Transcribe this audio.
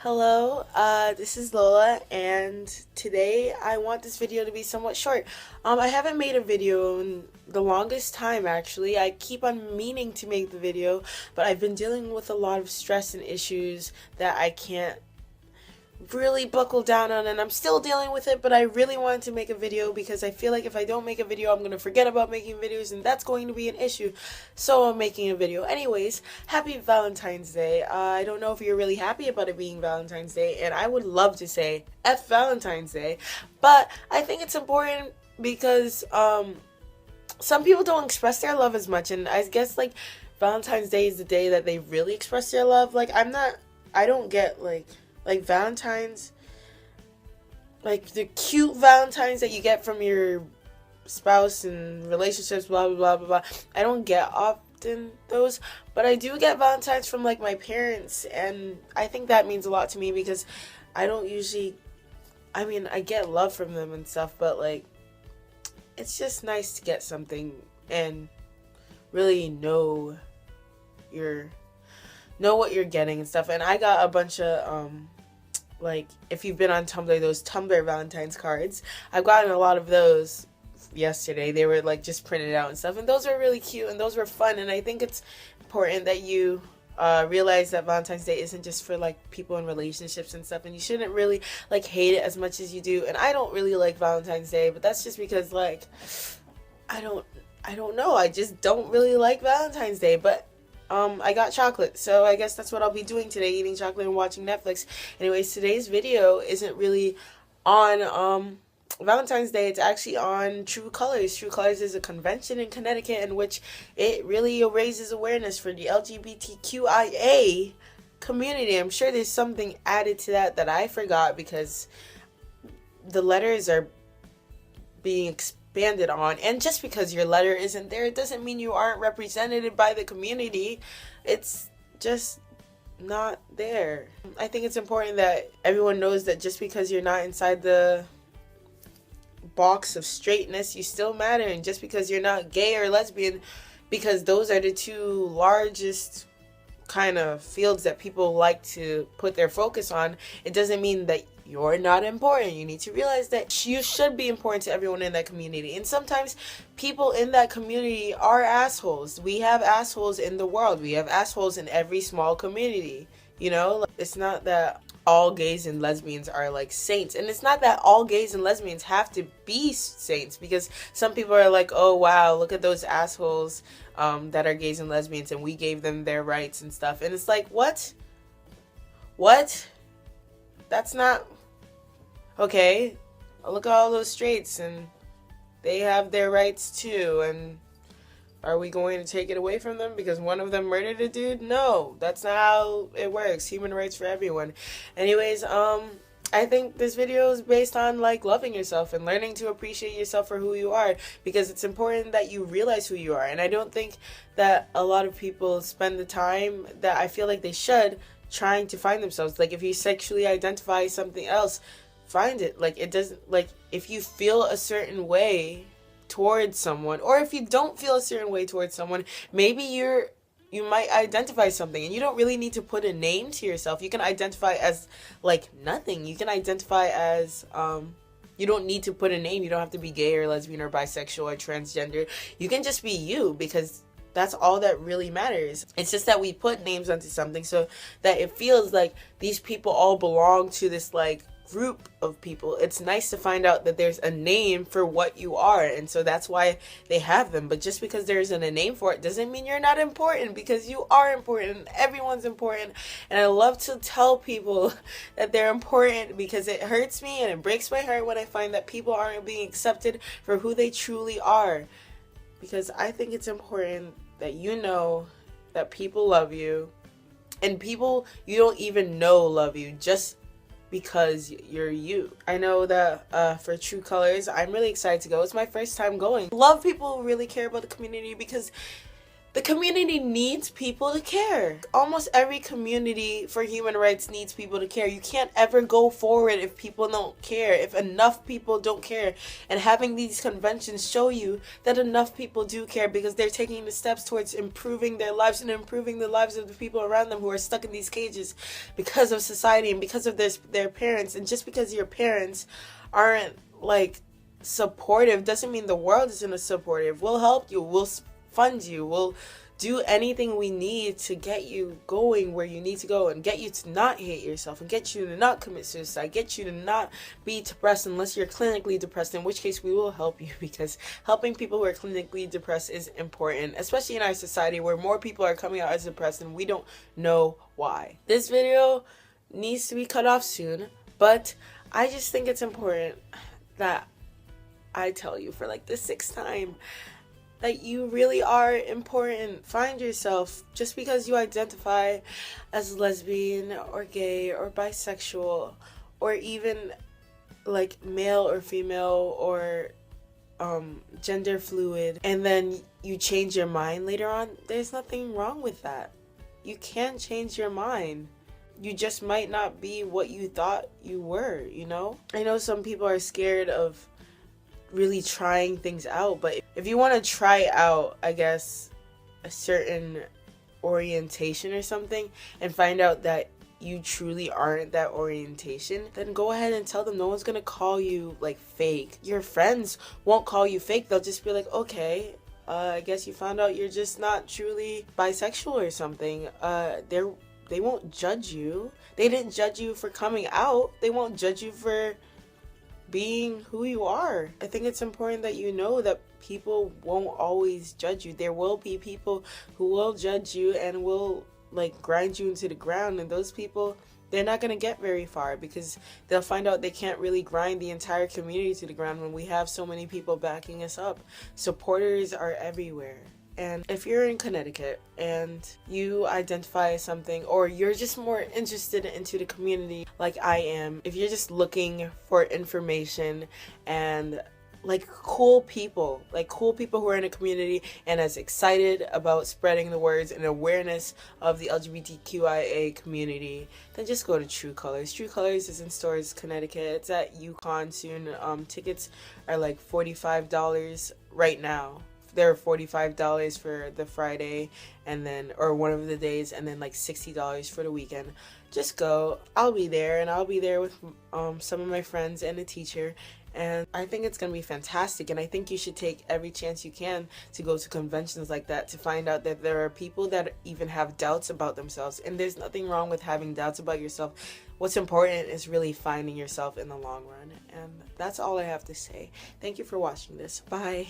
Hello, this is Lola, and today I want this video to be somewhat short. I haven't made a video in the longest time, actually. I keep on meaning to make the video, but I've been dealing with a lot of stress and issues that I can't really buckle down on, and I'm still dealing with it, but I really wanted to make a video because I feel like if I don't make a video, I'm going to forget about making videos, and that's going to be an issue, so I'm making a video. Anyways, happy Valentine's Day. I don't know if you're really happy about it being Valentine's Day, and I would love to say F Valentine's Day, but I think it's important because some people don't express their love as much, and I guess like Valentine's Day is the day that they really express their love. Like I don't get like Valentine's, like the cute Valentines that you get from your spouse and relationships, blah blah blah blah blah. I don't get often those, but I do get Valentines from like my parents, and I think that means a lot to me because I don't usually, I get love from them and stuff, but like it's just nice to get something and really know what you're getting and stuff. And I got a bunch of like, if you've been on Tumblr, those Tumblr Valentine's cards, I've gotten a lot of those yesterday. They were like just printed out and stuff, and those were really cute and those were fun. And I think it's important that you realize that Valentine's Day isn't just for like people in relationships and stuff, and you shouldn't really like hate it as much as you do. And I don't really like Valentine's Day, but that's just because like I don't know, I just don't really like Valentine's Day. But I got chocolate, so I guess that's what I'll be doing today, eating chocolate and watching Netflix. Anyways, today's video isn't really on Valentine's Day. It's actually on True Colors. True Colors is a convention in Connecticut in which it really raises awareness for the LGBTQIA community. I'm sure there's something added to that I forgot because the letters are being expanded on, and just because your letter isn't there, it doesn't mean you aren't represented by the community. It's just not there. I think it's important that everyone knows that just because you're not inside the box of straightness, you still matter. And just because you're not gay or lesbian, because those are the two largest kind of fields that people like to put their focus on, it doesn't mean that you're not important. You need to realize that you should be important to everyone in that community. And sometimes people in that community are assholes. We have assholes in the world. We have assholes in every small community. You know, it's not that all gays and lesbians are like saints, and it's not that all gays and lesbians have to be saints, because some people are like, oh wow, look at those assholes that are gays and lesbians, and we gave them their rights and stuff. And it's like, what that's not okay. Look at all those straights, and they have their rights too, and are we going to take it away from them because one of them murdered a dude? No, that's not how it works. Human rights for everyone. Anyways, I think this video is based on like loving yourself and learning to appreciate yourself for who you are, because it's important that you realize who you are. And I don't think that a lot of people spend the time that I feel like they should trying to find themselves. Like, if you sexually identify something else, find it. Like, it doesn't, like, if you feel a certain way towards someone, or if you don't feel a certain way towards someone, maybe you might identify something, and you don't really need to put a name to yourself. You can identify as like nothing. You can identify as you don't need to put a name. You don't have to be gay or lesbian or bisexual or transgender. You can just be you, because that's all that really matters. It's just that we put names onto something so that it feels like these people all belong to this like group of people. It's nice to find out that there's a name for what you are, and so that's why they have them. But just because there isn't a name for it doesn't mean you're not important, because you are important. Everyone's important, and I love to tell people that they're important, because it hurts me and it breaks my heart when I find that people aren't being accepted for who they truly are. Because I think it's important that you know that people love you, and people you don't even know love you just because you're you. I know that for True Colors, I'm really excited to go. It's my first time going. Love people who really care about the community, because The community needs people to care. Almost every community for human rights needs people to care. You can't ever go forward if people don't care, if enough people don't care. And having these conventions show you that enough people do care, because they're taking the steps towards improving their lives and improving the lives of the people around them who are stuck in these cages because of society and because of their parents. And just because your parents aren't like supportive doesn't mean the world isn't supportive. We'll help you. We'll fund you. We'll do anything we need to get you going where you need to go, and get you to not hate yourself, and get you to not commit suicide, get you to not be depressed unless you're clinically depressed, in which case we will help you, because helping people who are clinically depressed is important, especially in our society where more people are coming out as depressed and we don't know why. This video needs to be cut off soon, but I just think it's important that I tell you for like the 6th time that you really are important. Find yourself. Just because you identify as lesbian or gay or bisexual or even like male or female or gender fluid, and then you change your mind later on, there's nothing wrong with that. You can change your mind. You just might not be what you thought you were, you know? I know some people are scared of really trying things out, but if you want to try out, I guess, a certain orientation or something and find out that you truly aren't that orientation, then go ahead and tell them. No one's gonna call you like fake. Your friends won't call you fake. They'll just be like, okay, I guess you found out you're just not truly bisexual or something. They won't judge you. They didn't judge you for coming out. They won't judge you for being who you are. I think it's important that you know that people won't always judge you. There will be people who will judge you and will like grind you into the ground, and those people, they're not going to get very far because they'll find out they can't really grind the entire community to the ground when we have so many people backing us up. Supporters are everywhere. And if you're in Connecticut and you identify as something, or you're just more interested into the community like I am, if you're just looking for information and like cool people who are in a community and as excited about spreading the words and awareness of the LGBTQIA community, then just go to True Colors. True Colors is in stores Connecticut. It's at UConn soon. Tickets are like $45 right now. They're $45 for the Friday and then, or one of the days, and then like $60 for the weekend. Just go. I'll be there, and I'll be there with some of my friends and a teacher. And I think it's going to be fantastic. And I think you should take every chance you can to go to conventions like that, to find out that there are people that even have doubts about themselves. And there's nothing wrong with having doubts about yourself. What's important is really finding yourself in the long run. And that's all I have to say. Thank you for watching this. Bye.